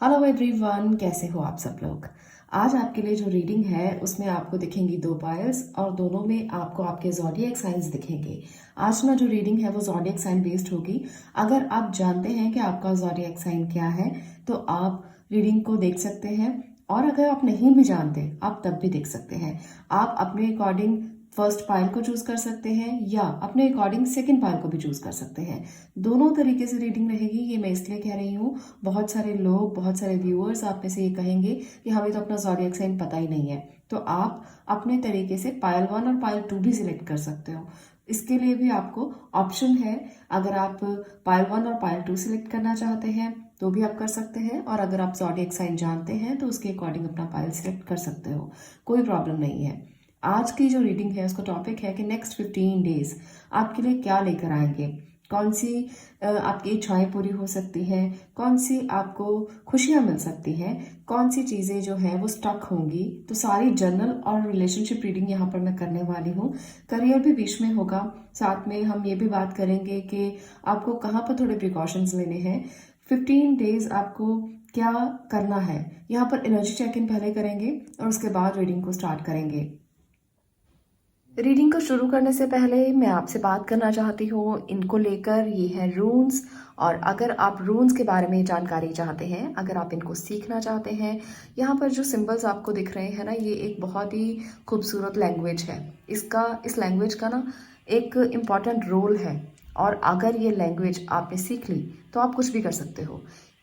Hello everyone, कैसे हो आप सब लोग। आज आपके लिए जो रीडिंग है उसमें आपको दिखेंगी दो पायल्स और दोनों में आपको आपके ज़ोडिएक साइंस दिखेंगे। आज ना जो रीडिंग है वो ज़ोडिएक साइन बेस्ड होगी। अगर आप जानते हैं कि आपका ज़ोडिएक साइन क्या है तो आप रीडिंग को देख सकते हैं, और अगर आप नहीं भी जानते आप तब भी देख सकते हैं। आप अपने अकॉर्डिंग फर्स्ट पायल को चूज कर सकते हैं या अपने अकॉर्डिंग सेकंड पायल को भी चूज कर सकते हैं। दोनों तरीके से रीडिंग रहेगी। ये मैं इसलिए कह रही हूँ, बहुत सारे लोग, बहुत सारे व्यूअर्स आप में से ये कहेंगे कि हमें तो अपना ज़ोडिएक साइन पता ही नहीं है, तो आप अपने तरीके से पायल 1 और पायल 2 भी सिलेक्ट कर सकते हो। इसके लिए भी आपको ऑप्शन है। अगर आप पायल 1 और पायल 2 सिलेक्ट करना चाहते हैं तो भी आप कर सकते हैं, और अगर आप ज़ोडिएक साइन जानते हैं तो उसके अकॉर्डिंग अपना पायल सिलेक्ट कर सकते हो, कोई प्रॉब्लम नहीं है। आज की जो रीडिंग है उसका टॉपिक है कि नेक्स्ट 15 डेज आपके लिए क्या लेकर आएंगे, कौन सी आपकी इच्छाएं पूरी हो सकती हैं, कौन सी आपको खुशियां मिल सकती हैं, कौन सी चीज़ें जो हैं वो स्टक होंगी। तो सारी जनरल और रिलेशनशिप रीडिंग यहाँ पर मैं करने वाली हूँ। करियर भी बीच में होगा, साथ में हम ये भी बात करेंगे कि आपको कहाँ पर थोड़े प्रिकॉशंस लेने हैं। 15 डेज आपको क्या करना है, यहाँ पर एनर्जी चेक इन पहले करेंगे और उसके बाद रीडिंग को स्टार्ट करेंगे। रीडिंग को शुरू करने से पहले मैं आपसे बात करना चाहती हूँ इनको लेकर। ये है रून्स, और अगर आप रून्स के बारे में जानकारी चाहते हैं, अगर आप इनको सीखना चाहते हैं, यहाँ पर जो सिंबल्स आपको दिख रहे हैं ना, ये एक बहुत ही खूबसूरत लैंग्वेज है। इस लैंग्वेज का ना एक इम्पॉर्टेंट रोल है, और अगर ये लैंग्वेज आपने सीख ली तो आप कुछ भी कर सकते हो।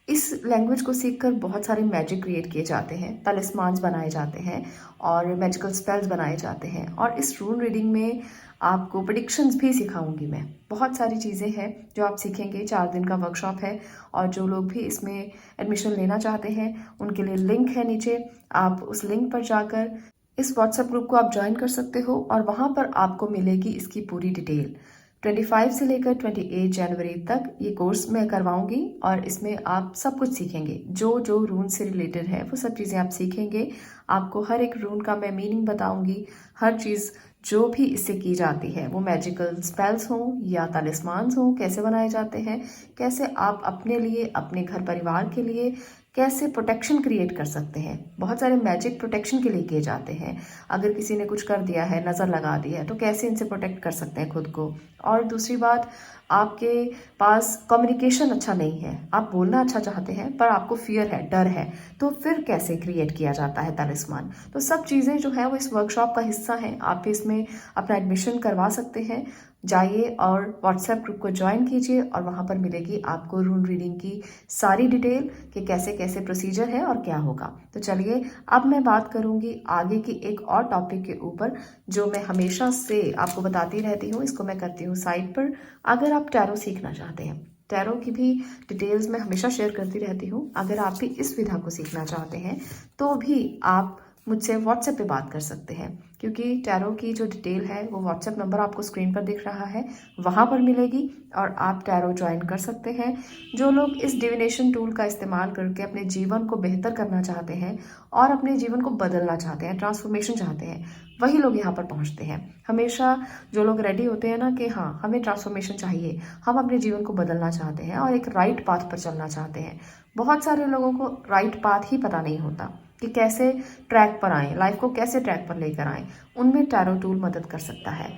इस लैंग्वेज को सीखकर बहुत सारे मैजिक क्रिएट किए जाते हैं, तलिस्मान्स बनाए जाते हैं और मैजिकल स्पेल्स बनाए जाते हैं। और इस रून रीडिंग में आपको प्रेडिक्शंस भी सिखाऊंगी मैं। बहुत सारी चीज़ें हैं जो आप सीखेंगे। 4 दिन का वर्कशॉप है, और जो लोग भी इसमें एडमिशन लेना चाहते हैं उनके लिए लिंक है नीचे। आप उस लिंक पर जाकर इस व्हाट्सएप ग्रुप को आप ज्वाइन कर सकते हो, और वहाँ पर आपको मिलेगी इसकी पूरी डिटेल। 25 से लेकर 28 जनवरी तक ये कोर्स मैं करवाऊंगी, और इसमें आप सब कुछ सीखेंगे। जो जो रून से रिलेटेड है वो सब चीज़ें आप सीखेंगे। आपको हर एक रून का मैं मीनिंग बताऊंगी। हर चीज़ जो भी इससे की जाती है, वो मैजिकल स्पेल्स हों या तलिस्मान्स हों, कैसे बनाए जाते हैं, कैसे आप अपने लिए, अपने घर परिवार के लिए कैसे प्रोटेक्शन क्रिएट कर सकते हैं। बहुत सारे मैजिक प्रोटेक्शन के लिए किए जाते हैं। अगर किसी ने कुछ कर दिया है, नज़र लगा दी है, तो कैसे इनसे प्रोटेक्ट कर सकते हैं खुद को। और दूसरी बात, आपके पास कम्युनिकेशन अच्छा नहीं है, आप बोलना अच्छा चाहते हैं पर आपको फियर है, डर है, तो फिर कैसे क्रिएट किया जाता है तलिस्मान। तो सब चीज़ें जो है वो इस वर्कशॉप का हिस्सा हैं। आप इसमें अपना एडमिशन करवा सकते हैं। जाइए और व्हाट्सएप ग्रुप को ज्वाइन कीजिए, और वहाँ पर मिलेगी आपको रून रीडिंग की सारी डिटेल कि कैसे कैसे प्रोसीजर है और क्या होगा। तो चलिए, अब मैं बात करूँगी आगे की एक और टॉपिक के ऊपर जो मैं हमेशा से आपको बताती रहती हूँ। इसको मैं करती हूँ साइड पर। अगर आप टैरो सीखना चाहते हैं, टैरो की भी डिटेल्स मैं हमेशा शेयर करती रहती हूँ। अगर आप भी इस विधा को सीखना चाहते हैं तो भी आप मुझसे व्हाट्सएप पे बात कर सकते हैं, क्योंकि टैरो की जो डिटेल है वो व्हाट्सएप नंबर आपको स्क्रीन पर दिख रहा है, वहाँ पर मिलेगी, और आप टैरो ज्वाइन कर सकते हैं। जो लोग इस डिविनेशन टूल का इस्तेमाल करके अपने जीवन को बेहतर करना चाहते हैं और अपने जीवन को बदलना चाहते हैं, ट्रांसफॉर्मेशन चाहते हैं, वही लोग यहाँ पर पहुँचते हैं। हमेशा जो लोग रेडी होते हैं ना कि हाँ हमें ट्रांसफॉर्मेशन चाहिए, हम अपने जीवन को बदलना चाहते हैं और एक राइट पाथ पर चलना चाहते हैं। बहुत सारे लोगों को राइट पाथ ही पता नहीं होता कि कैसे ट्रैक पर आएँ, लाइफ को कैसे ट्रैक पर लेकर आएँ। उनमें टैरो टूल मदद कर सकता है।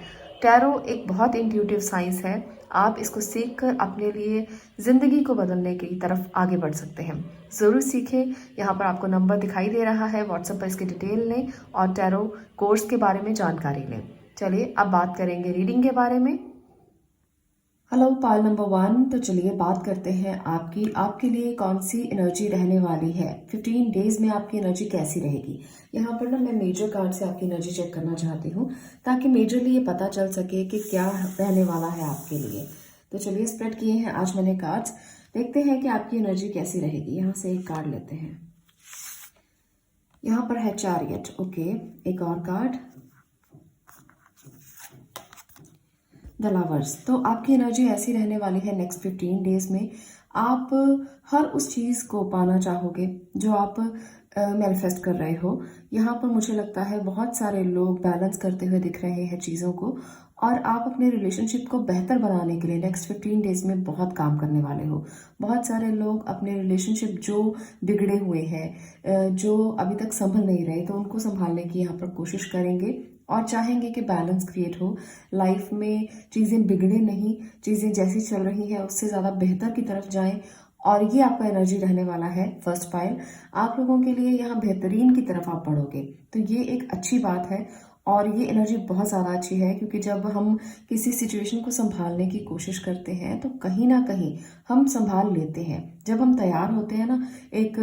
टैरो एक बहुत इंट्यूटिव साइंस है। आप इसको सीखकर अपने लिए ज़िंदगी को बदलने की तरफ आगे बढ़ सकते हैं। ज़रूर सीखें। यहाँ पर आपको नंबर दिखाई दे रहा है, व्हाट्सएप पर इसकी डिटेल लें और टैरो कोर्स के बारे में जानकारी लें। चलिए अब बात करेंगे रीडिंग के बारे में। हेलो पाल नंबर 1, तो चलिए बात करते हैं आपके लिए कौन सी एनर्जी रहने वाली है। 15 डेज में आपकी एनर्जी कैसी रहेगी। यहाँ पर ना मैं मेजर कार्ड से आपकी एनर्जी चेक करना चाहती हूँ, ताकि मेजरली ये पता चल सके कि क्या रहने वाला है आपके लिए। तो चलिए, स्प्रेड किए हैं आज मैंने कार्ड्स, देखते हैं कि आपकी एनर्जी कैसी रहेगी। यहाँ से एक कार्ड लेते हैं। यहाँ पर है चैरियट। ओके, एक और कार्ड, द लवर्स। तो आपकी एनर्जी ऐसी रहने वाली है नेक्स्ट 15 डेज में। आप हर उस चीज़ को पाना चाहोगे जो आप मैनिफेस्ट कर रहे हो। यहाँ पर मुझे लगता है बहुत सारे लोग बैलेंस करते हुए दिख रहे हैं चीज़ों को, और आप अपने रिलेशनशिप को बेहतर बनाने के लिए नेक्स्ट 15 डेज में बहुत काम करने वाले हो। बहुत सारे लोग अपने रिलेशनशिप जो बिगड़े हुए हैं, जो अभी तक संभल नहीं रहे, तो उनको संभालने की यहाँ पर कोशिश करेंगे और चाहेंगे कि बैलेंस क्रिएट हो लाइफ में, चीज़ें बिगड़े नहीं, चीज़ें जैसी चल रही हैं उससे ज़्यादा बेहतर की तरफ जाएं। और ये आपका एनर्जी रहने वाला है फर्स्ट पाइल। आप लोगों के लिए यहाँ बेहतरीन की तरफ आप बढ़ोगे, तो ये एक अच्छी बात है। और ये एनर्जी बहुत ज़्यादा अच्छी है क्योंकि जब हम किसी सिचुएशन को संभालने की कोशिश करते हैं तो कहीं ना कहीं हम संभाल लेते हैं। जब हम तैयार होते हैं ना, एक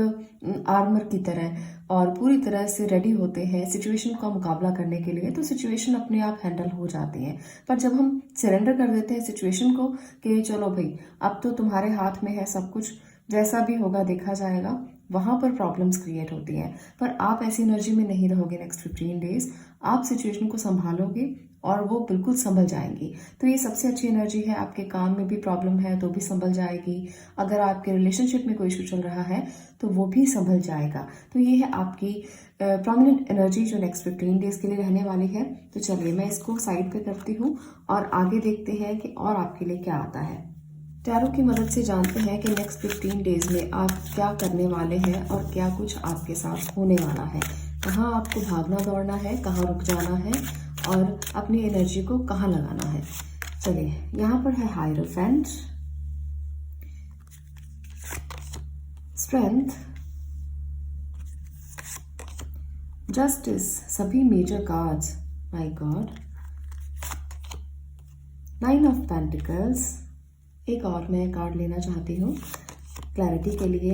आर्मर की तरह, और पूरी तरह से रेडी होते हैं सिचुएशन का मुकाबला करने के लिए, तो सिचुएशन अपने आप हैंडल हो जाती है। पर जब हम सरेंडर कर देते हैं सिचुएशन को कि चलो भाई अब तो तुम्हारे हाथ में है सब कुछ, जैसा भी होगा देखा जाएगा, वहाँ पर प्रॉब्लम्स क्रिएट होती हैं। पर आप ऐसी एनर्जी में नहीं रहोगे नेक्स्ट 15 डेज। आप सिचुएशन को संभालोगे और वो बिल्कुल संभल जाएंगी। तो ये सबसे अच्छी एनर्जी है। आपके काम में भी प्रॉब्लम है तो भी संभल जाएगी। अगर आपके रिलेशनशिप में कोई इशू चल रहा है तो वो भी संभल जाएगा। तो ये है आपकी प्रोमिनेंट एनर्जी जो नेक्स्ट 15 डेज के लिए रहने वाली है। तो चलिए मैं इसको साइड पे करती हूँ और आगे देखते हैं कि और आपके लिए क्या आता है। टैरो की मदद से जानते हैं कि नेक्स्ट 15 डेज में आप क्या करने वाले हैं और क्या कुछ आपके साथ होने वाला है। कहाँ आपको भागना दौड़ना है, कहाँ रुक जाना है और अपनी एनर्जी को कहाँ लगाना है। चलिए, यहाँ पर है हायरोफेंट, स्ट्रेंथ, जस्टिस, सभी major cards, my god, 9 of pentacles. एक और मैं कार्ड लेना चाहती हूँ क्लैरिटी के लिए,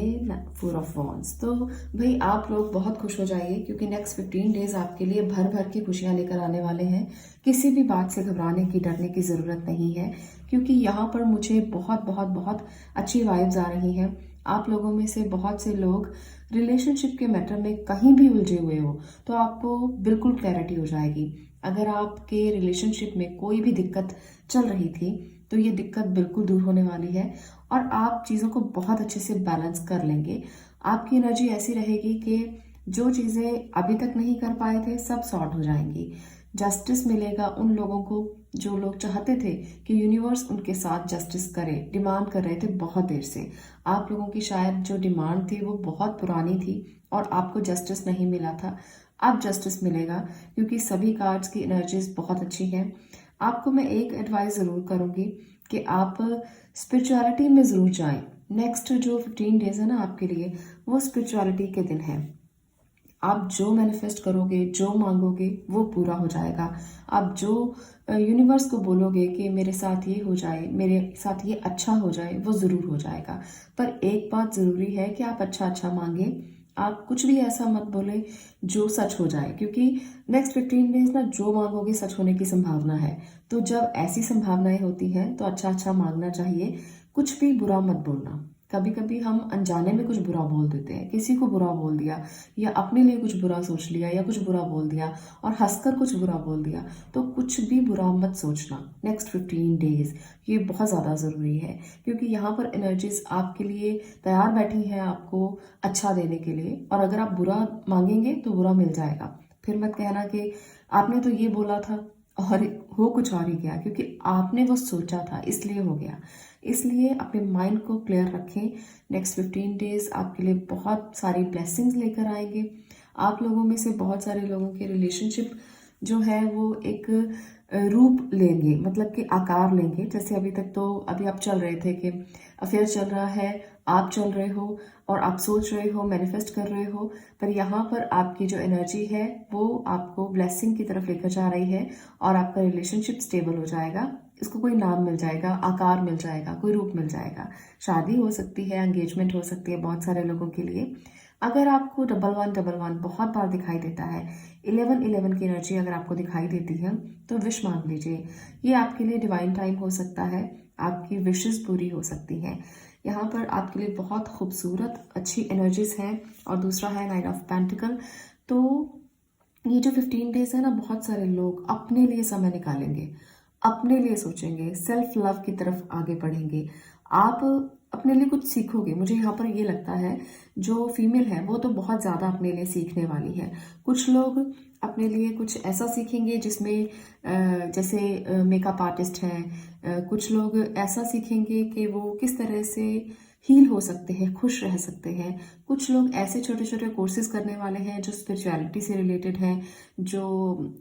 4 ऑफ वॉन्ड्स। तो भाई आप लोग बहुत खुश हो जाइए क्योंकि नेक्स्ट 15 डेज आपके लिए भर भर की खुशियाँ लेकर आने वाले हैं। किसी भी बात से घबराने की, डरने की ज़रूरत नहीं है क्योंकि यहाँ पर मुझे बहुत बहुत बहुत अच्छी वाइब्स आ रही हैं। आप लोगों में से बहुत से लोग रिलेशनशिप के मैटर में कहीं भी उलझे हुए हो तो आपको बिल्कुल क्लैरिटी हो जाएगी। अगर आपके रिलेशनशिप में कोई भी दिक्कत चल रही थी तो ये दिक्कत बिल्कुल दूर होने वाली है और आप चीज़ों को बहुत अच्छे से बैलेंस कर लेंगे। आपकी एनर्जी ऐसी रहेगी कि जो चीज़ें अभी तक नहीं कर पाए थे सब सॉर्ट हो जाएंगी। जस्टिस मिलेगा उन लोगों को जो लोग चाहते थे कि यूनिवर्स उनके साथ जस्टिस करे, डिमांड कर रहे थे बहुत देर से। आप लोगों की शायद जो डिमांड थी वो बहुत पुरानी थी और आपको जस्टिस नहीं मिला था। अब जस्टिस मिलेगा क्योंकि सभी कार्ड्स की एनर्जीज बहुत अच्छी हैं। आपको मैं एक एडवाइस ज़रूर करूँगी कि आप स्पिरिचुअलिटी में ज़रूर जाएं। नेक्स्ट जो 15 डेज है ना आपके लिए, वो स्पिरिचुअलिटी के दिन है। आप जो मैनिफेस्ट करोगे, जो मांगोगे वो पूरा हो जाएगा। आप जो यूनिवर्स को बोलोगे कि मेरे साथ ये हो जाए, मेरे साथ ये अच्छा हो जाए, वो ज़रूर हो जाएगा। पर एक बात ज़रूरी है कि आप अच्छा अच्छा मांगे। आप कुछ भी ऐसा मत बोले जो सच हो जाए क्योंकि नेक्स्ट 15 डेज ना जो मांगोगे सच होने की संभावना है। तो जब ऐसी संभावनाएं होती हैं तो अच्छा अच्छा मांगना चाहिए। कुछ भी बुरा मत बोलना। कभी कभी हम अनजाने में कुछ बुरा बोल देते हैं, किसी को बुरा बोल दिया या अपने लिए कुछ बुरा सोच लिया या कुछ बुरा बोल दिया और हंसकर कुछ बुरा बोल दिया। तो कुछ भी बुरा मत सोचना नेक्स्ट 15 डेज। ये बहुत ज़्यादा ज़रूरी है क्योंकि यहाँ पर एनर्जीज आपके लिए तैयार बैठी हैं आपको अच्छा देने के लिए। और अगर आप बुरा मांगेंगे तो बुरा मिल जाएगा। फिर मत कहना कि आपने तो ये बोला था और हो कुछ और ही गया, क्योंकि आपने वो सोचा था इसलिए हो गया। इसलिए अपने माइंड को क्लियर रखें। नेक्स्ट 15 डेज आपके लिए बहुत सारी ब्लेसिंग्स लेकर आएंगे। आप लोगों में से बहुत सारे लोगों के रिलेशनशिप जो है वो एक रूप लेंगे, मतलब कि आकार लेंगे। जैसे अभी आप चल रहे थे कि अफेयर चल रहा है, आप चल रहे हो और आप सोच रहे हो, मैनिफेस्ट कर रहे हो, पर यहाँ पर आपकी जो एनर्जी है वो आपको ब्लेसिंग की तरफ लेकर जा रही है और आपका रिलेशनशिप स्टेबल हो जाएगा। इसको कोई नाम मिल जाएगा, आकार मिल जाएगा, कोई रूप मिल जाएगा। शादी हो सकती है, एंगेजमेंट हो सकती है बहुत सारे लोगों के लिए। अगर आपको 1111 बहुत बार दिखाई देता है, 1111 की एनर्जी अगर आपको दिखाई देती है तो विश मांग लीजिए। ये आपके लिए डिवाइन टाइम हो सकता है, आपकी विशेस पूरी हो सकती हैं। यहाँ पर आपके लिए बहुत खूबसूरत अच्छी एनर्जीज हैं। और दूसरा है 9 ऑफ पेंटिकल। तो ये जो 15 डेज है ना, बहुत सारे लोग अपने लिए समय निकालेंगे, अपने लिए सोचेंगे, सेल्फ लव की तरफ आगे बढ़ेंगे। आप अपने लिए कुछ सीखोगे। मुझे यहाँ पर ये लगता है जो फीमेल है वो तो बहुत ज़्यादा अपने लिए सीखने वाली है। कुछ लोग अपने लिए कुछ ऐसा सीखेंगे जिसमें जैसे मेकअप आर्टिस्ट हैं, कुछ लोग ऐसा सीखेंगे कि वो किस तरह से हील हो सकते हैं, खुश रह सकते हैं। कुछ लोग ऐसे छोटे छोटे कोर्सेज करने वाले हैं जो स्पिरिचुअलिटी से रिलेटेड हैं, जो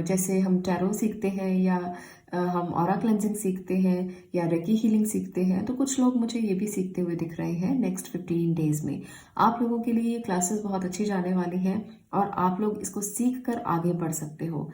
जैसे हम टैरो सीखते हैं या हम ऑरा क्लेंजिंग सीखते हैं या रेकी हीलिंग सीखते हैं। तो कुछ लोग मुझे ये भी सीखते हुए दिख रहे हैं नेक्स्ट 15 डेज में। आप लोगों के लिए ये क्लासेस बहुत अच्छी जाने वाली हैं और आप लोग इसको सीख कर आगे बढ़ सकते हो।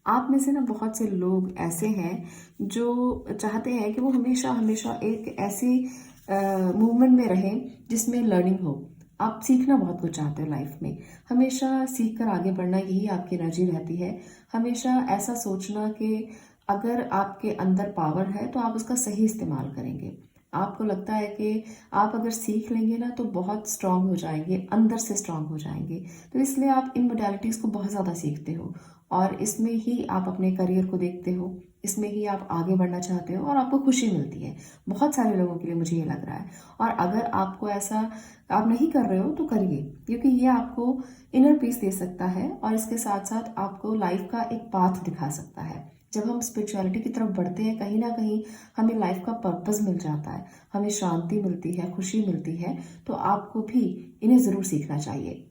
आप में से ना बहुत से लोग ऐसे हैं जो चाहते हैं कि वो हमेशा हमेशा एक ऐसी मूवमेंट में रहें जिसमें लर्निंग हो। आप सीखना बहुत कुछ चाहते हो लाइफ में, हमेशा सीख कर आगे बढ़ना, यही आपकी एनर्जी रहती है। हमेशा ऐसा सोचना कि अगर आपके अंदर पावर है तो आप उसका सही इस्तेमाल करेंगे। आपको लगता है कि आप अगर सीख लेंगे ना तो बहुत स्ट्रांग हो जाएंगे, अंदर से स्ट्रांग हो जाएंगे। तो इसलिए आप इन मोडालिटीज़ को बहुत ज़्यादा सीखते हो और इसमें ही आप अपने करियर को देखते हो, इसमें ही आप आगे बढ़ना चाहते हो और आपको खुशी मिलती है। बहुत सारे लोगों के लिए मुझे ये लग रहा है। और अगर आपको ऐसा आप नहीं कर रहे हो तो करिए, क्योंकि ये आपको इनर पीस दे सकता है और इसके साथ साथ आपको लाइफ का एक पाथ दिखा सकता है। जब हम स्पिरिचुअलिटी की तरफ बढ़ते हैं कहीं ना कहीं हमें लाइफ का पर्पस मिल जाता है, हमें शांति मिलती है, खुशी मिलती है। तो आपको भी इन्हें ज़रूर सीखना चाहिए।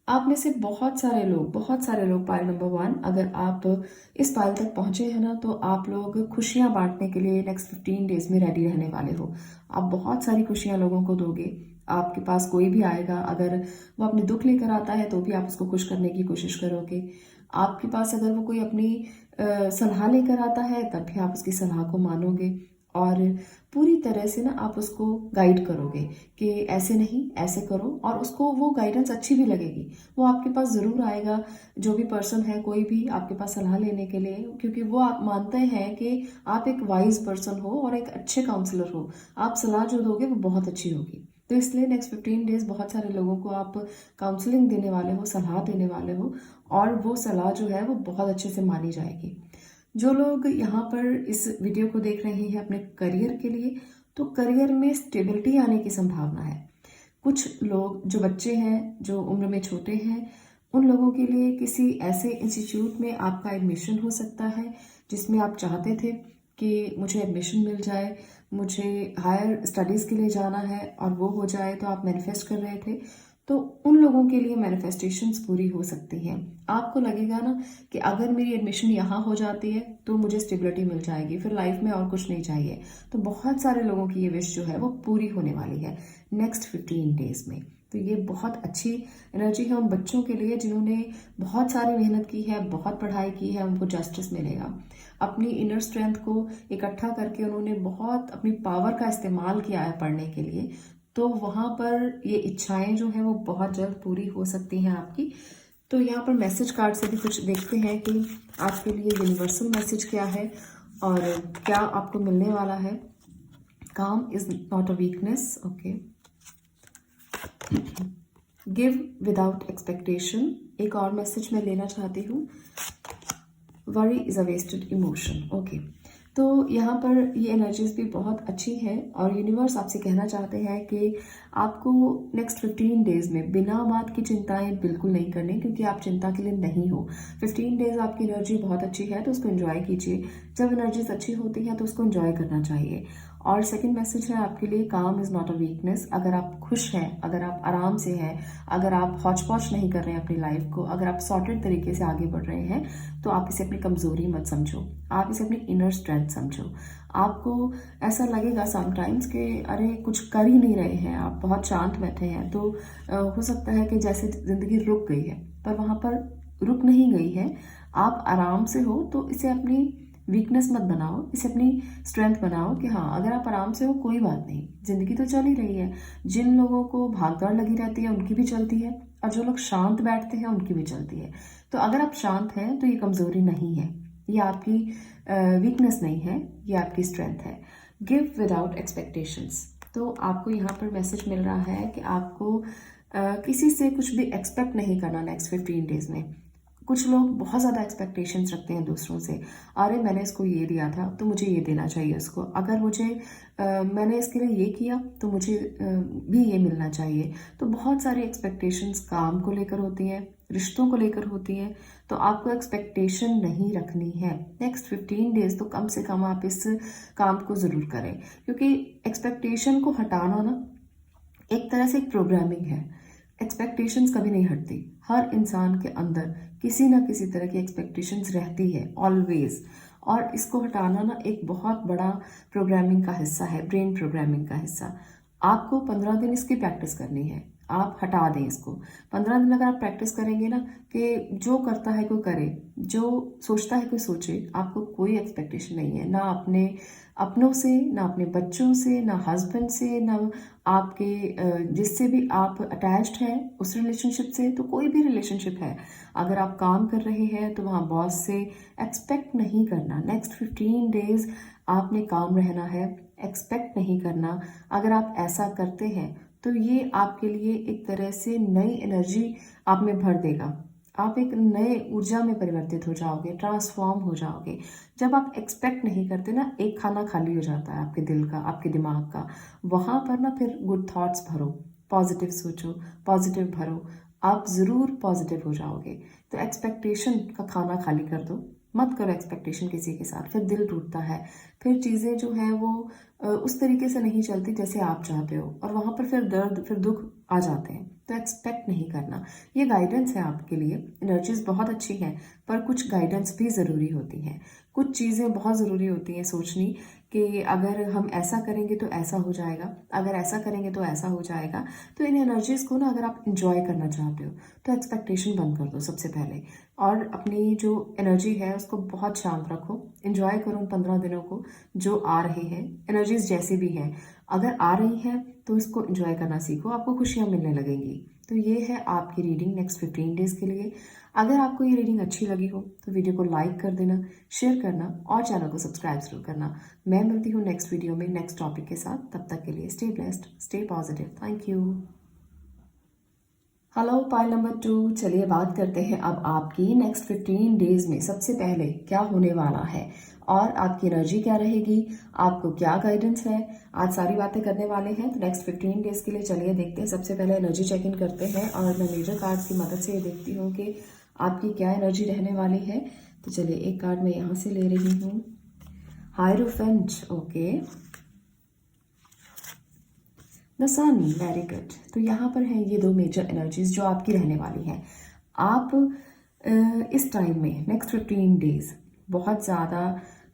आप में से बहुत सारे लोग पायल नंबर 1, अगर आप इस पायल तक पहुंचे हैं ना तो आप लोग खुशियां बांटने के लिए नेक्स्ट 15 डेज में रेडी रहने वाले हो। आप बहुत सारी खुशियां लोगों को दोगे। आपके पास कोई भी आएगा, अगर वो अपने दुख लेकर आता है तो भी आप उसको खुश करने की कोशिश करोगे। आपके पास अगर वो कोई अपनी सलाह लेकर आता है तब भी आप उसकी सलाह को मानोगे और पूरी तरह से ना आप उसको गाइड करोगे कि ऐसे नहीं ऐसे करो, और उसको वो गाइडेंस अच्छी भी लगेगी। वो आपके पास ज़रूर आएगा, जो भी पर्सन है कोई भी आपके पास सलाह लेने के लिए, क्योंकि वो आप मानते हैं कि आप एक वाइज पर्सन हो और एक अच्छे काउंसलर हो। आप सलाह जो दोगे वो बहुत अच्छी होगी। तो इसलिए नेक्स्ट 15 डेज बहुत सारे लोगों को आप काउंसलिंग देने वाले हो, सलाह देने वाले हो और वो सलाह जो है वो बहुत अच्छे से मानी जाएगी। जो लोग यहाँ पर इस वीडियो को देख रहे हैं अपने करियर के लिए, तो करियर में स्टेबिलिटी आने की संभावना है। कुछ लोग जो बच्चे हैं, जो उम्र में छोटे हैं, उन लोगों के लिए किसी ऐसे इंस्टीट्यूट में आपका एडमिशन हो सकता है जिसमें आप चाहते थे कि मुझे एडमिशन मिल जाए, मुझे हायर स्टडीज़ के लिए जाना है और वो हो जाए, तो आप मैनिफेस्ट कर रहे थे। तो उन लोगों के लिए मैनिफेस्टेशंस पूरी हो सकती हैं। आपको लगेगा ना कि अगर मेरी एडमिशन यहाँ हो जाती है तो मुझे स्टेबिलिटी मिल जाएगी, फिर लाइफ में और कुछ नहीं चाहिए। तो बहुत सारे लोगों की ये विश जो है वो पूरी होने वाली है नेक्स्ट 15 डेज में। तो ये बहुत अच्छी एनर्जी है उन बच्चों के लिए जिन्होंने बहुत सारी मेहनत की है, बहुत पढ़ाई की है, उनको जस्टिस मिलेगा। अपनी इनर स्ट्रेंथ को इकट्ठा करके उन्होंने बहुत अपनी पावर का इस्तेमाल किया है पढ़ने के लिए, तो वहाँ पर ये इच्छाएं जो हैं वो बहुत जल्द पूरी हो सकती हैं आपकी। तो यहाँ पर मैसेज कार्ड से भी कुछ देखते हैं कि आपके लिए यूनिवर्सल मैसेज क्या है और क्या आपको मिलने वाला है। Calm is not a weakness, okay. Give without expectation, एक और मैसेज मैं लेना चाहती हूँ। Worry is a wasted emotion, okay. तो यहाँ पर ये एनर्जीज भी बहुत अच्छी हैं और यूनिवर्स आपसे कहना चाहते हैं कि आपको नेक्स्ट 15 डेज में बिना बात की चिंताएं बिल्कुल नहीं करनी, क्योंकि आप चिंता के लिए नहीं हो। 15 डेज आपकी एनर्जी बहुत अच्छी है तो उसको एंजॉय कीजिए। जब एनर्जीज अच्छी होती हैं तो उसको एंजॉय करना चाहिए। और सेकंड मैसेज है आपके लिए, काम इज़ नॉट अ वीकनेस। अगर आप खुश हैं, अगर आप आराम से हैं, अगर आप हौच पौच नहीं कर रहे हैं अपनी लाइफ को, अगर आप सॉर्टेड तरीके से आगे बढ़ रहे हैं, तो आप इसे अपनी कमज़ोरी मत समझो, आप इसे अपनी इनर स्ट्रेंथ समझो। आपको ऐसा लगेगा समटाइम्स कि अरे कुछ कर ही नहीं रहे हैं, आप बहुत शांत बैठे हैं, तो हो सकता है कि जैसे ज़िंदगी रुक गई है, पर वहाँ पर रुक नहीं गई है। आप आराम से हो तो इसे अपनी वीकनेस मत बनाओ, इसे अपनी स्ट्रेंथ बनाओ कि हाँ अगर आप आराम से हो कोई बात नहीं, ज़िंदगी तो चल ही रही है। जिन लोगों को भागदौड़ लगी रहती है उनकी भी चलती है और जो लोग शांत बैठते हैं उनकी भी चलती है। तो अगर आप शांत हैं तो ये कमज़ोरी नहीं है, ये आपकी वीकनेस नहीं है, ये आपकी स्ट्रेंथ है। गिव विदाउट एक्सपेक्टेशंस, तो आपको यहाँ पर मैसेज मिल रहा है कि आपको किसी से कुछ भी एक्सपेक्ट नहीं करना नेक्स्ट 15 डेज में। कुछ लोग बहुत ज़्यादा एक्सपेक्टेशंस रखते हैं दूसरों से। अरे मैंने इसको ये दिया था तो मुझे ये देना चाहिए उसको, अगर मैंने इसके लिए ये किया तो मुझे भी ये मिलना चाहिए। तो बहुत सारी एक्सपेक्टेशंस काम को लेकर होती हैं, रिश्तों को लेकर होती हैं। तो आपको एक्सपेक्टेशन नहीं रखनी है। नेक्स्ट 15 डेज तो कम से कम आप इस काम को ज़रूर करें, क्योंकि एक्सपेक्टेशन को हटाना ना एक तरह से एक प्रोग्रामिंग है। एक्सपेक्टेशंस कभी नहीं हटती। हर इंसान के अंदर किसी ना किसी तरह की एक्सपेक्टेशंस रहती है ऑलवेज, और इसको हटाना ना एक बहुत बड़ा प्रोग्रामिंग का हिस्सा है, ब्रेन प्रोग्रामिंग का हिस्सा। आपको 15 दिन इसकी प्रैक्टिस करनी है। आप हटा दें इसको। 15 दिन अगर आप प्रैक्टिस करेंगे ना कि जो करता है कोई करे, जो सोचता है कोई सोचे, आपको कोई एक्सपेक्टेशन नहीं है, ना अपने अपनों से, ना अपने बच्चों से, ना हस्बैंड से, ना आपके जिससे भी आप अटैच्ड हैं उस रिलेशनशिप से। तो कोई भी रिलेशनशिप है, अगर आप काम कर रहे हैं तो वहाँ बॉस से एक्सपेक्ट नहीं करना। नेक्स्ट 15 डेज आपने काम रहना है, एक्सपेक्ट नहीं करना। अगर आप ऐसा करते हैं तो ये आपके लिए एक तरह से नई एनर्जी आप में भर देगा। आप एक नए ऊर्जा में परिवर्तित हो जाओगे, ट्रांसफॉर्म हो जाओगे। जब आप एक्सपेक्ट नहीं करते ना, एक खाना खाली हो जाता है आपके दिल का, आपके दिमाग का। वहाँ पर ना फिर गुड थॉट्स भरो, पॉजिटिव सोचो, पॉजिटिव भरो, आप ज़रूर पॉजिटिव हो जाओगे। तो एक्सपेक्टेशन का खाना खाली कर दो, मत करो एक्सपेक्टेशन किसी के साथ, फिर दिल टूटता है, फिर चीज़ें जो है वो उस तरीके से नहीं चलती जैसे आप चाहते हो, और वहाँ पर फिर दर्द, फिर दुख आ जाते हैं। तो एक्सपेक्ट नहीं करना। ये गाइडेंस है आपके लिए। एनर्जीज बहुत अच्छी हैं, पर कुछ गाइडेंस भी ज़रूरी होती हैं। कुछ चीज़ें बहुत ज़रूरी होती हैं सोचनी, कि अगर हम ऐसा करेंगे तो ऐसा हो जाएगा, अगर ऐसा करेंगे तो ऐसा हो जाएगा। तो इन एनर्जीज़ को ना अगर आप इंजॉय करना चाहते हो तो एक्सपेक्टेशन बंद कर दो सबसे पहले, और अपनी जो एनर्जी है उसको बहुत शांत रखो। इंजॉय करो उन 15 दिनों को जो आ रहे हैं, एनर्जीज जैसी भी हैं। अगर आ रही है तो इसको इंजॉय करना सीखो, आपको खुशियाँ मिलने लगेंगी। तो ये है आपकी रीडिंग नेक्स्ट 15 डेज़ के लिए। अगर आपको ये रीडिंग अच्छी लगी हो तो वीडियो को लाइक कर देना, शेयर करना और चैनल को सब्सक्राइब जरूर करना। मैं मिलती हूँ नेक्स्ट वीडियो में नेक्स्ट टॉपिक के साथ। तब तक के लिए stay blessed, stay positive. Thank you. Hello pile number 2, चलिए बात करते हैं अब आपकी नेक्स्ट 15 डेज में सबसे पहले क्या होने वाला है और आपकी एनर्जी क्या रहेगी, आपको क्या गाइडेंस है। आज सारी बातें करने वाले हैं। तो नेक्स्ट 15 डेज के लिए चलिए देखते हैं। सबसे पहले एनर्जी चेक इन करते हैं, और मैं मेजर कार्ड्स की मदद से ये देखती हूँ कि आपकी क्या एनर्जी रहने वाली है। तो चलिए एक कार्ड मैं यहाँ से ले रही हूँ, hierophant, okay, the sun, very good. तो यहाँ पर हैं ये दो मेजर एनर्जीज जो आपकी रहने वाली हैं। आप इस टाइम में नेक्स्ट 15 डेज बहुत ज़्यादा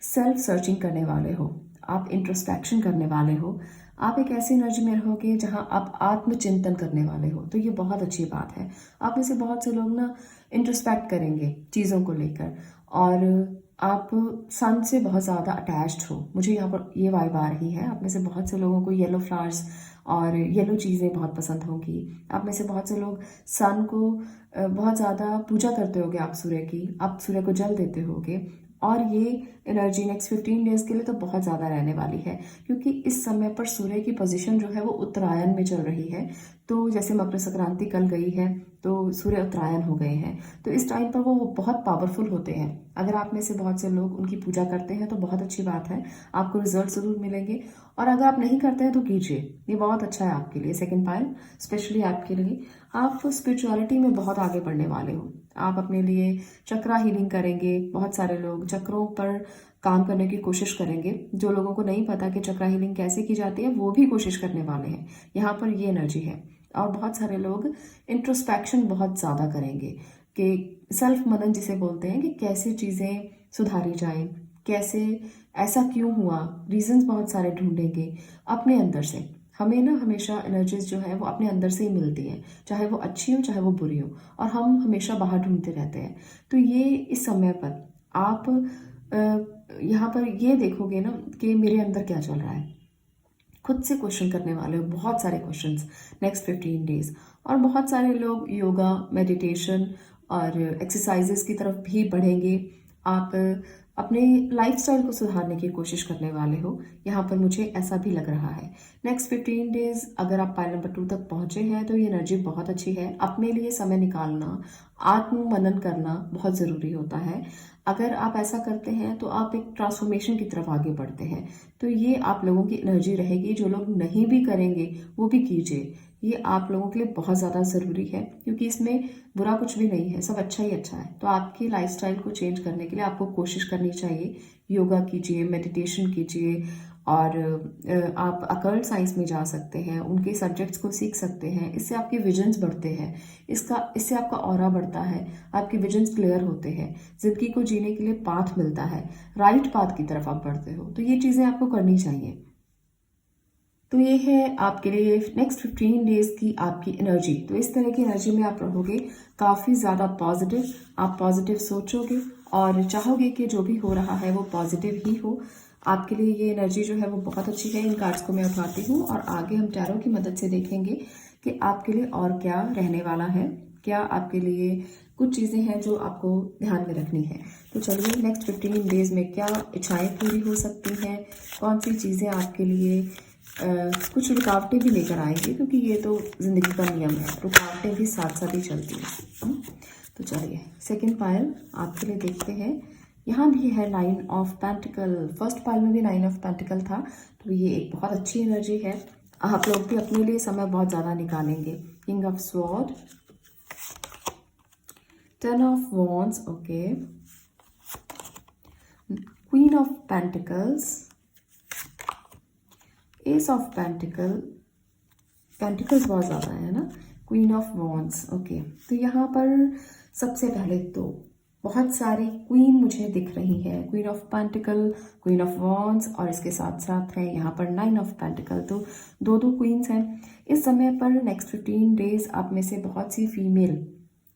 सेल्फ सर्चिंग करने वाले हो, आप इंट्रोस्पेक्शन करने वाले हो, आप एक ऐसी एनर्जी में रहोगे जहाँ आप आत्मचिंतन करने वाले हो। तो ये बहुत अच्छी बात है। आप में से बहुत से लोग ना इंट्रोस्पेक्ट करेंगे चीज़ों को लेकर, और आप सन से बहुत ज़्यादा अटैच्ड हो। मुझे यहाँ पर ये वाइब आ रही है। आप में से बहुत से लोगों को येलो फ्लावर्स और येलो चीज़ें बहुत पसंद होंगी। आप में से बहुत से लोग सन को बहुत ज़्यादा पूजा करते होगे, आप सूर्य की, आप सूर्य को जल देते होगे। और ये एनर्जी नेक्स्ट 15 डेज़ के लिए तो बहुत ज़्यादा रहने वाली है, क्योंकि इस समय पर सूर्य की पोजीशन जो है वो उत्तरायण में चल रही है। तो जैसे मकर संक्रांति कल गई है तो सूर्य उत्तरायण हो गए हैं, तो इस टाइम पर वो बहुत पावरफुल होते हैं। अगर आप में से बहुत से लोग उनकी पूजा करते हैं तो बहुत अच्छी बात है, आपको रिजल्ट ज़रूर मिलेंगे। और अगर आप नहीं करते हैं तो कीजिए, ये बहुत अच्छा है आपके लिए। सेकंड पाइल स्पेशली आपके लिए, आप स्पिरिचुअलिटी में बहुत आगे बढ़ने वाले हो। आप अपने लिए चक्रा हीलिंग करेंगे। बहुत सारे लोग चक्रों पर काम करने की कोशिश करेंगे। जो लोगों को नहीं पता कि चक्रा हीलिंग कैसे की जाती है वो भी कोशिश करने वाले हैं। यहाँ पर ये एनर्जी है। और बहुत सारे लोग इंट्रोस्पेक्शन बहुत ज़्यादा करेंगे, कि सेल्फ मनन जिसे बोलते हैं, कि कैसे चीज़ें सुधारी जाएं, कैसे ऐसा क्यों हुआ, रीजंस बहुत सारे ढूंढेंगे अपने अंदर से। हमें ना हमेशा एनर्जीज जो है वो अपने अंदर से ही मिलती हैं, चाहे वो अच्छी हो चाहे वो बुरी हो, और हम हमेशा बाहर ढूंढते रहते हैं। तो ये इस समय पर आप यहाँ पर ये देखोगे ना कि मेरे अंदर क्या चल रहा है, खुद से क्वेश्चन करने वाले हो, बहुत सारे क्वेश्चंस नेक्स्ट 15 डेज। और बहुत सारे लोग योगा, मेडिटेशन और एक्सरसाइजेस की तरफ भी बढ़ेंगे। आप अपने लाइफस्टाइल को सुधारने की कोशिश करने वाले हो, यहाँ पर मुझे ऐसा भी लग रहा है। नेक्स्ट 15 डेज अगर आप पाइल नंबर 2 तक पहुंचे हैं तो ये एनर्जी बहुत अच्छी है। अपने लिए समय निकालना, आत्म मनन करना बहुत ज़रूरी होता है। अगर आप ऐसा करते हैं तो आप एक ट्रांसफॉर्मेशन की तरफ आगे बढ़ते हैं। तो ये आप लोगों की एनर्जी रहेगी। जो लोग नहीं भी करेंगे वो भी कीजिए, ये आप लोगों के लिए बहुत ज़्यादा ज़रूरी है, क्योंकि इसमें बुरा कुछ भी नहीं है, सब अच्छा ही अच्छा है। तो आपकी लाइफस्टाइल को चेंज करने के लिए आपको कोशिश करनी चाहिए। योगा कीजिए, मेडिटेशन कीजिए, और आप अकल्ट साइंस में जा सकते हैं, उनके सब्जेक्ट्स को सीख सकते हैं। इससे आपके विजन्स बढ़ते हैं, इससे आपका ऑरा बढ़ता है, आपके विजन्स क्लियर होते हैं, जिंदगी को जीने के लिए पाथ मिलता है, राइट पाथ की तरफ आप बढ़ते हो। तो ये चीज़ें आपको करनी चाहिए। तो ये है आपके लिए नेक्स्ट 15 डेज की आपकी एनर्जी। तो इस तरह की एनर्जी में आप रहोगे, काफ़ी ज़्यादा पॉजिटिव, आप पॉजिटिव सोचोगे और चाहोगे कि जो भी हो रहा है वो पॉजिटिव ही हो। आपके लिए ये एनर्जी जो है वो बहुत अच्छी है। इन कार्ड्स को मैं उठाती हूँ और आगे हम टैरो की मदद से देखेंगे कि आपके लिए और क्या रहने वाला है, क्या आपके लिए कुछ चीज़ें हैं जो आपको ध्यान में रखनी है। तो चलिए, नेक्स्ट 15 डेज में क्या इच्छाएं पूरी हो सकती हैं, कौन सी चीज़ें आपके लिए कुछ रुकावटें भी लेकर आएंगे, क्योंकि ये तो ज़िंदगी का नियम है, रुकावटें भी साथ साथ ही चलती हैं। तो चलिए, सेकंड पाइल आपके लिए देखते हैं। यहाँ भी है 9 ऑफ पेंटिकल। फर्स्ट पाइल में भी 9 ऑफ पेंटिकल था, तो ये एक बहुत अच्छी एनर्जी है। आप लोग भी अपने लिए समय बहुत ज़्यादा निकालेंगे। King of sword, 10 of wands, okay, queen of pentacles, S of pentacles बहुत ज़्यादा है ना, क्वीन ऑफ वॉन्ड्स, ओके। तो यहाँ पर सबसे पहले तो बहुत सारी क्वीन मुझे दिख रही है, queen of pentacle, queen of wands, और इसके साथ साथ है यहाँ पर 9 ऑफ पेंटिकल। तो दो दो क्वींस हैं। इस समय पर नेक्स्ट 15 डेज आप में से बहुत सी फीमेल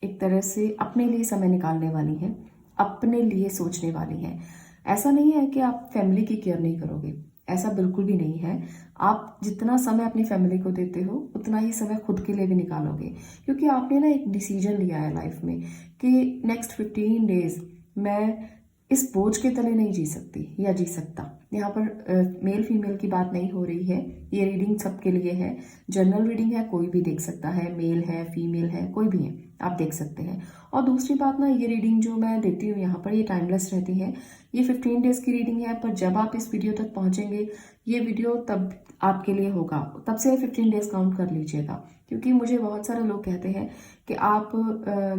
एक तरह से अपने लिए समय निकालने वाली हैं, अपने लिए सोचने वाली हैं। ऐसा नहीं है कि आप फैमिली की केयर नहीं करोगे, ऐसा बिल्कुल भी नहीं है। आप जितना समय अपनी फैमिली को देते हो उतना ही समय खुद के लिए भी निकालोगे, क्योंकि आपने ना एक डिसीजन लिया है लाइफ में कि नेक्स्ट 15 डेज मैं इस बोझ के तले नहीं जी सकती या जी सकता। यहाँ पर मेल फीमेल की बात नहीं हो रही है, ये रीडिंग सबके लिए है, जनरल रीडिंग है, कोई भी देख सकता है, मेल है, फीमेल है, कोई भी है, आप देख सकते हैं। और दूसरी बात ना, ये रीडिंग जो मैं देती हूँ यहाँ पर ये टाइमलेस रहती है। ये 15 डेज की रीडिंग है, पर जब आप इस वीडियो तक पहुँचेंगे, ये वीडियो तब आपके लिए होगा, तब से 15 डेज काउंट कर लीजिएगा। क्योंकि मुझे बहुत सारे लोग कहते हैं कि आप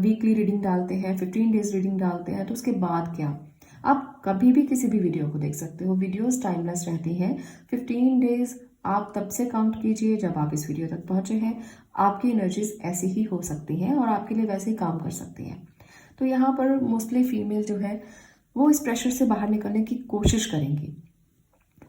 वीकली रीडिंग डालते हैं, 15 डेज रीडिंग डालते हैं, तो उसके बाद क्या? आप कभी भी किसी भी वीडियो को देख सकते हो, वीडियोस टाइमलेस रहती हैं। 15 डेज आप तब से काउंट कीजिए जब आप इस वीडियो तक पहुंचे हैं। आपकी एनर्जीज ऐसी ही हो सकती हैं और आपके लिए वैसे ही काम कर सकती हैं। तो यहाँ पर मोस्टली फीमेल जो है वो इस प्रेशर से बाहर निकलने की कोशिश करेंगी।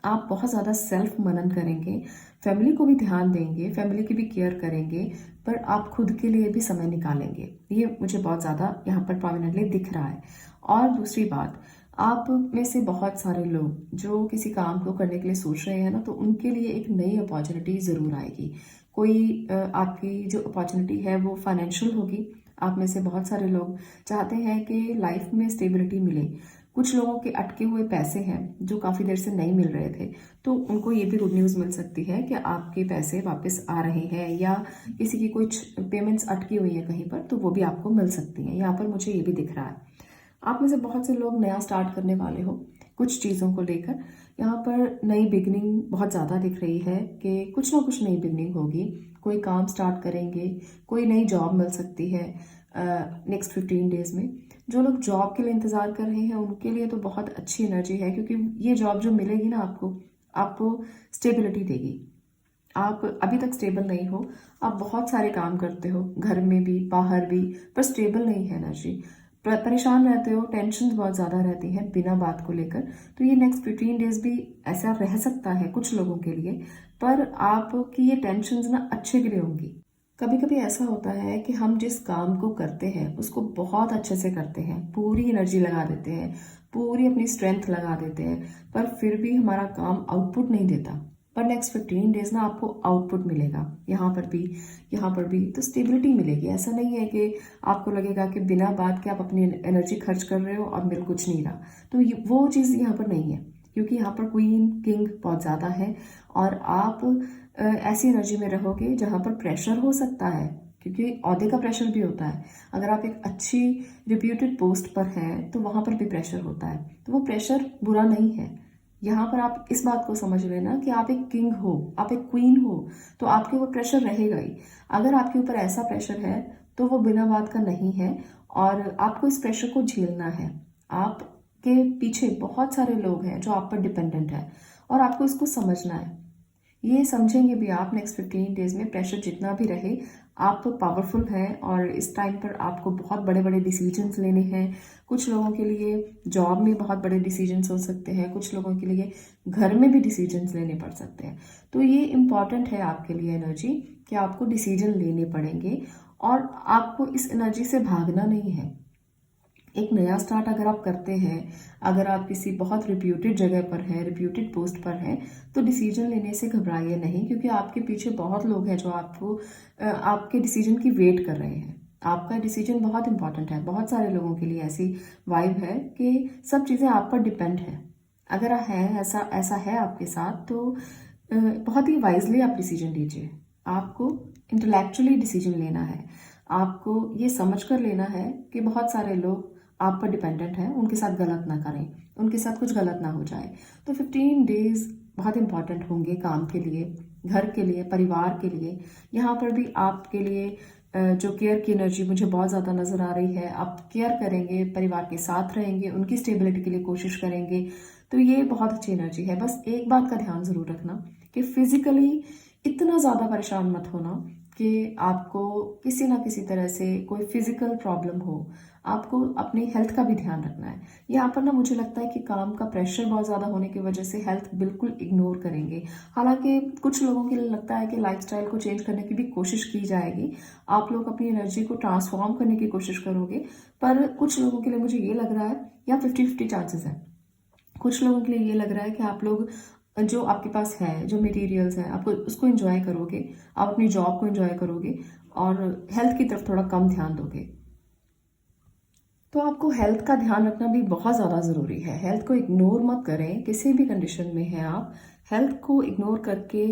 आप बहुत ज़्यादा सेल्फ मनन करेंगे, फैमिली को भी ध्यान देंगे, फैमिली की भी केयर करेंगे, पर आप खुद के लिए भी समय निकालेंगे। ये मुझे बहुत ज़्यादा यहाँ पर प्रोमिनेंटली दिख रहा है। और दूसरी बात, आप में से बहुत सारे लोग जो किसी काम को करने के लिए सोच रहे हैं ना, तो उनके लिए एक नई अपॉर्चुनिटी ज़रूर आएगी। कोई आपकी जो अपॉर्चुनिटी है वो फाइनेंशियल होगी। आप में से बहुत सारे लोग चाहते हैं कि लाइफ में स्टेबिलिटी मिले। कुछ लोगों के अटके हुए पैसे हैं जो काफ़ी देर से नहीं मिल रहे थे, तो उनको ये भी गुड न्यूज़ मिल सकती है कि आपके पैसे वापस आ रहे हैं, या किसी की कुछ पेमेंट्स अटकी हुई है कहीं पर, तो वो भी आपको मिल सकती हैं। यहाँ पर मुझे ये भी दिख रहा है। आप में से बहुत से लोग नया स्टार्ट करने वाले हो कुछ चीज़ों को लेकर। यहाँ पर नई बिगनिंग बहुत ज़्यादा दिख रही है कि कुछ ना कुछ नई बिगनिंग होगी, कोई काम स्टार्ट करेंगे, कोई नई जॉब मिल सकती है नेक्स्ट 15 डेज में। जो लोग जॉब के लिए इंतज़ार कर रहे हैं उनके लिए तो बहुत अच्छी एनर्जी है, क्योंकि ये जॉब जो मिलेगी ना आपको स्टेबिलिटी देगी। आप अभी तक स्टेबल नहीं हो, आप बहुत सारे काम करते हो, घर में भी बाहर भी, पर स्टेबल नहीं है एनर्जी। परेशान रहते हो, टेंशन बहुत ज़्यादा रहती है बिना बात को लेकर। तो ये नेक्स्ट 15 डेज भी ऐसा रह सकता है कुछ लोगों के लिए, पर आपकी ये टेंशन ना अच्छे के लिए होंगी। कभी कभी ऐसा होता है कि हम जिस काम को करते हैं उसको बहुत अच्छे से करते हैं, पूरी एनर्जी लगा देते हैं, पूरी अपनी स्ट्रेंथ लगा देते हैं, पर फिर भी हमारा काम आउटपुट नहीं देता। पर नेक्स्ट 15 डेज ना आपको आउटपुट मिलेगा, यहाँ पर भी तो स्टेबिलिटी मिलेगी। ऐसा नहीं है कि आपको लगेगा कि बिना बात के आप अपनी एनर्जी खर्च कर रहे हो और मेरे कुछ नहीं रहा, तो वो चीज़ यहाँ पर नहीं है, क्योंकि यहाँ पर क्वीन किंग बहुत ज़्यादा है और आप ऐसी एनर्जी में रहोगे जहाँ पर प्रेशर हो सकता है, क्योंकि ओहदे का प्रेशर भी होता है। अगर आप एक अच्छी रिप्यूटेड पोस्ट पर हैं तो वहाँ पर भी प्रेशर होता है, तो वो प्रेशर बुरा नहीं है। यहाँ पर आप इस बात को समझ लेना कि आप एक किंग हो, आप एक क्वीन हो, तो आपके ऊपर प्रेशर रहेगा ही। अगर आपके ऊपर ऐसा प्रेशर है तो वो बिना बात का नहीं है और आपको इस प्रेशर को झेलना है। आपके पीछे बहुत सारे लोग हैं जो आप पर डिपेंडेंट है और आपको इसको समझना है। ये समझेंगे भी आप नेक्स्ट 15 डेज में, प्रेशर जितना भी रहे आप पावरफुल हैं और इस टाइम पर आपको बहुत बड़े बड़े डिसीजंस लेने हैं। कुछ लोगों के लिए जॉब में बहुत बड़े डिसीजंस हो सकते हैं, कुछ लोगों के लिए घर में भी डिसीजंस लेने पड़ सकते हैं। तो ये इम्पॉर्टेंट है आपके लिए एनर्जी कि आपको डिसीजन लेने पड़ेंगे और आपको इस एनर्जी से भागना नहीं है। एक नया स्टार्ट अगर आप करते हैं, अगर आप किसी बहुत रिप्यूटेड जगह पर हैं, रिप्यूटेड पोस्ट पर हैं, तो डिसीजन लेने से घबराइए नहीं, क्योंकि आपके पीछे बहुत लोग हैं जो आपको आपके डिसीजन की वेट कर रहे हैं। आपका डिसीजन बहुत इंपॉर्टेंट है। बहुत सारे लोगों के लिए ऐसी वाइब है कि सब चीज़ें आप पर डिपेंड है। अगर है ऐसा है आपके साथ, तो बहुत ही वाइजली आप डिसीजन लीजिए। आपको इंटेलेक्चुअली डिसीजन लेना है, आपको ये समझ कर लेना है कि बहुत सारे लोग आप पर डिपेंडेंट हैं, उनके साथ गलत ना करें, उनके साथ कुछ गलत ना हो जाए। तो 15 डेज बहुत इंपॉर्टेंट होंगे काम के लिए, घर के लिए, परिवार के लिए। यहाँ पर भी आपके लिए जो केयर की एनर्जी मुझे बहुत ज़्यादा नज़र आ रही है। आप केयर करेंगे, परिवार के साथ रहेंगे, उनकी स्टेबिलिटी के लिए कोशिश करेंगे, तो ये बहुत अच्छी एनर्जी है। बस एक बात का ध्यान ज़रूर रखना कि फिजिकली इतना ज़्यादा परेशान मत होना कि आपको किसी ना किसी तरह से कोई फिजिकल प्रॉब्लम हो। आपको अपनी हेल्थ का भी ध्यान रखना है। यहाँ पर ना मुझे लगता है कि काम का प्रेशर बहुत ज़्यादा होने की वजह से हेल्थ बिल्कुल इग्नोर करेंगे। हालांकि कुछ लोगों के लिए लगता है कि लाइफस्टाइल को चेंज करने की भी कोशिश की जाएगी, आप लोग अपनी एनर्जी को ट्रांसफॉर्म करने की कोशिश करोगे, पर कुछ लोगों के लिए मुझे ये लग रहा है, या 50-50 चांसेस है, कुछ लोगों के लिए ये लग रहा है कि आप लोग जो आपके पास है, जो मटेरियल्स हैं, आपको उसको एंजॉय करोगे, आप अपनी जॉब को एंजॉय करोगे और हेल्थ की तरफ थोड़ा कम ध्यान दोगे। तो आपको हेल्थ का ध्यान रखना भी बहुत ज़्यादा ज़रूरी है। हेल्थ को इग्नोर मत करें, किसी भी कंडीशन में हैं आप, हेल्थ को इग्नोर करके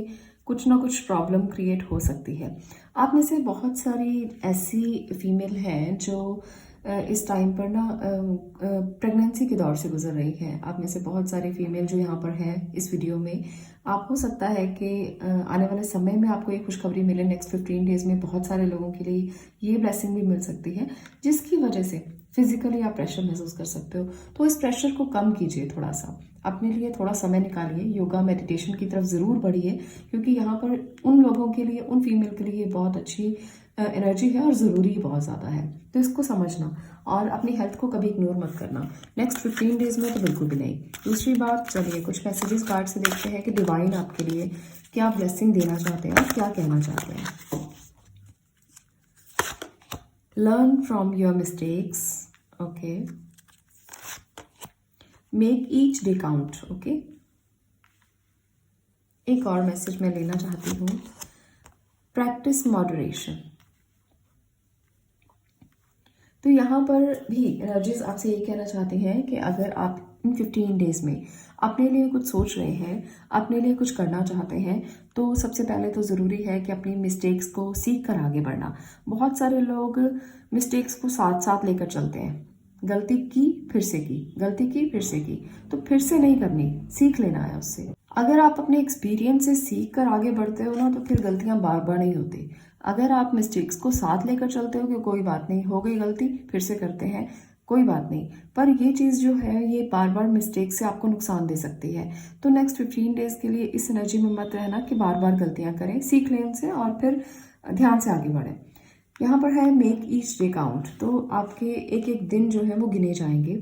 कुछ ना कुछ प्रॉब्लम क्रिएट हो सकती है। आप में से बहुत सारी ऐसी फीमेल हैं जो इस टाइम पर ना प्रेगनेंसी के दौर से गुजर रही हैं। आप में से बहुत सारी फीमेल जो यहाँ पर हैं इस वीडियो में, आप हो सकता है कि आने वाले समय में आपको ये खुशखबरी मिले। नेक्स्ट 15 डेज में बहुत सारे लोगों के लिए ये ब्लेसिंग भी मिल सकती है, जिसकी वजह से फिजिकली आप प्रेशर महसूस कर सकते हो। तो इस प्रेशर को कम कीजिए, थोड़ा सा अपने लिए थोड़ा समय निकालिए, योगा मेडिटेशन की तरफ ज़रूर बढ़िए, क्योंकि यहाँ पर उन लोगों के लिए, उन फीमेल के लिए बहुत अच्छी एनर्जी है और ज़रूरी बहुत ज़्यादा है। तो इसको समझना और अपनी हेल्थ को कभी इग्नोर मत करना। नेक्स्ट 15 डेज में तो बिल्कुल भी नहीं। दूसरी बात, चलिए कुछ मैसेजेस कार्ड से देखते हैं कि डिवाइन आपके लिए क्या ब्लेसिंग देना चाहते हैं और क्या कहना चाहते हैं। Learn from your mistakes, okay, make each day count, okay. एक और मैसेज मैं लेना चाहती हूँ, प्रैक्टिस मॉडरेशन। तो यहाँ पर भी एनर्जीज आपसे यही कहना चाहती हैं कि अगर आप इन 15 डेज में अपने लिए कुछ सोच रहे हैं, अपने लिए कुछ करना चाहते हैं, तो सबसे पहले तो ज़रूरी है कि अपनी मिस्टेक्स को सीख कर आगे बढ़ना। बहुत सारे लोग मिस्टेक्स को साथ साथ लेकर चलते हैं, गलती की फिर से की, गलती की फिर से की, तो फिर से नहीं करनी, सीख लेना है उससे। अगर आप अपने एक्सपीरियंस से सीख कर आगे बढ़ते हो ना, तो फिर गलतियां बार बार नहीं होती। अगर आप मिस्टेक्स को साथ लेकर चलते हो कि कोई बात नहीं, हो गई गलती, फिर से करते हैं, कोई बात नहीं, पर ये चीज़ जो है ये बार बार मिस्टेक से आपको नुकसान दे सकती है। तो नेक्स्ट 15 डेज के लिए इस एनर्जी में मत रहना कि बार बार गलतियां करें, सीख लें उनसे और फिर ध्यान से आगे बढ़ें। यहाँ पर है मेक ईच डे काउंट, तो आपके एक एक दिन जो है वो गिने जाएंगे,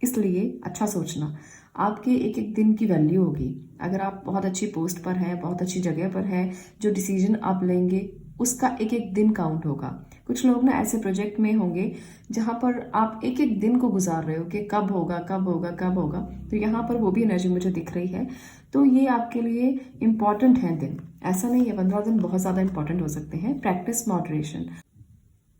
इसलिए अच्छा सोचना। आपके एक एक दिन की वैल्यू होगी। अगर आप बहुत अच्छी पोस्ट पर हैं, बहुत अच्छी जगह पर हैं, जो डिसीजन आप लेंगे उसका एक एक दिन काउंट होगा। कुछ लोग ना ऐसे प्रोजेक्ट में होंगे जहाँ पर आप एक एक दिन को गुजार रहे हो कि कब होगा कब होगा कब होगा, तो यहाँ पर वो भी एनर्जी मुझे दिख रही है। तो ये आपके लिए इम्पॉर्टेंट है दिन। ऐसा नहीं है, 15 दिन बहुत ज़्यादा इम्पॉर्टेंट हो सकते हैं। Practice moderation.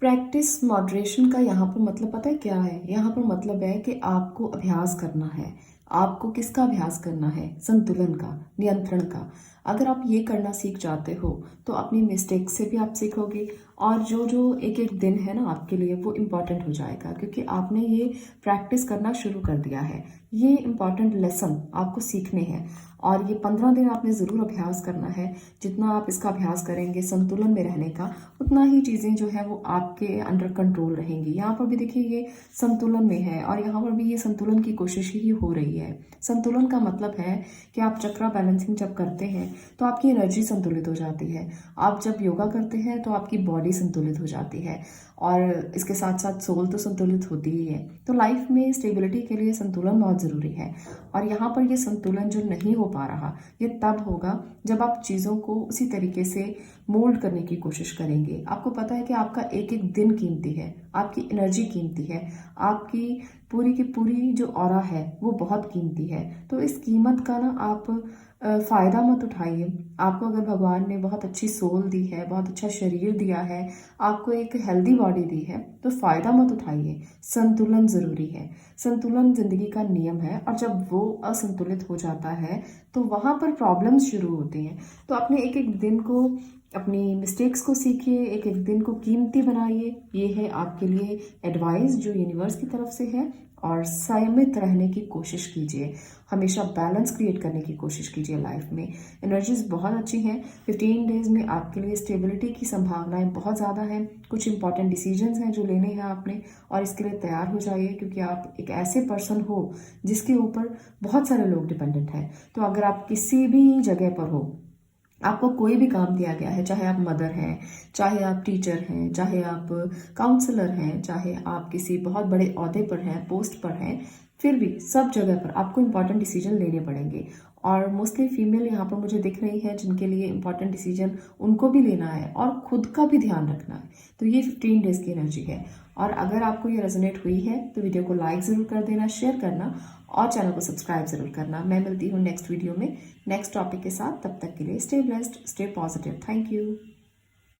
प्रैक्टिस मॉडरेशन का यहाँ पर मतलब पता है क्या है? यहाँ पर मतलब है कि आपको अभ्यास करना है। आपको किसका अभ्यास करना है? संतुलन का, नियंत्रण का। अगर आप ये करना सीख जाते हो तो अपनी मिस्टेक से भी आप सीखोगे, और जो जो एक एक दिन है ना आपके लिए वो इम्पॉर्टेंट हो जाएगा, क्योंकि आपने ये प्रैक्टिस करना शुरू कर दिया है। ये इम्पॉर्टेंट लेसन आपको सीखने हैं, और ये 15 दिन आपने ज़रूर अभ्यास करना है। जितना आप इसका अभ्यास करेंगे संतुलन में रहने का, उतना ही चीज़ें जो है वो आपके अंडर कंट्रोल रहेंगी। यहाँ पर भी देखिए ये संतुलन में है, और यहाँ पर भी ये संतुलन की कोशिश ही हो रही है। संतुलन का मतलब है कि आप चक्रा बैलेंसिंग जब करते हैं तो आपकी एनर्जी संतुलित हो जाती है। आप जब योगा करते हैं तो आपकी बॉडी संतुलित हो जाती है, और इसके साथ साथ सोल तो संतुलित होती ही है। तो लाइफ में स्टेबिलिटी के लिए संतुलन बहुत ज़रूरी है। और यहाँ पर ये संतुलन जो नहीं हो पा रहा, ये तब होगा जब आप चीज़ों को उसी तरीके से मोल्ड करने की कोशिश करेंगे। आपको पता है कि आपका एक एक दिन कीमती है, आपकी एनर्जी कीमती है, आपकी पूरी की पूरी जो ऑरा है वो बहुत कीमती है। तो इस कीमत का ना आप फ़ायदा मत उठाइए। आपको अगर भगवान ने बहुत अच्छी सोल दी है, बहुत अच्छा शरीर दिया है, आपको एक हेल्दी बॉडी दी है, तो फ़ायदा मत उठाइए। संतुलन ज़रूरी है। संतुलन ज़िंदगी का नियम है, और जब वो असंतुलित हो जाता है तो वहाँ पर प्रॉब्लम्स शुरू होती हैं। तो अपने एक एक दिन को, अपनी मिस्टेक्स को सीखिए, एक एक दिन को कीमती बनाइए। ये है आपके लिए एडवाइस जो यूनिवर्स की तरफ से है। और संयमित रहने की कोशिश कीजिए, हमेशा बैलेंस क्रिएट करने की कोशिश कीजिए लाइफ में। एनर्जीज बहुत अच्छी हैं। 15 डेज में आपके लिए स्टेबिलिटी की संभावनाएं बहुत ज़्यादा हैं। कुछ इंपॉर्टेंट डिसीजंस हैं जो लेने हैं आपने, और इसके लिए तैयार हो जाइए, क्योंकि आप एक ऐसे पर्सन हो जिसके ऊपर बहुत सारे लोग डिपेंडेंट हैं। तो अगर आप किसी भी जगह पर हो, आपको कोई भी काम दिया गया है, चाहे आप मदर हैं, चाहे आप टीचर हैं, चाहे आप काउंसलर हैं, चाहे आप किसी बहुत बड़े ओहदे पर हैं, पोस्ट पर हैं, फिर भी सब जगह पर आपको इंपॉर्टेंट डिसीजन लेने पड़ेंगे। और मोस्टली फीमेल यहाँ पर मुझे दिख रही है जिनके लिए इंपॉर्टेंट डिसीजन उनको भी लेना है, और खुद का भी ध्यान रखना है। तो ये 15 डेज की एनर्जी है। और अगर आपको ये रेजोनेट हुई है तो वीडियो को लाइक ज़रूर कर देना, शेयर करना, और चैनल को सब्सक्राइब ज़रूर करना। मैं मिलती हूँ नेक्स्ट वीडियो में नेक्स्ट टॉपिक के साथ। तब तक के लिए stay blessed, stay positive. Thank you.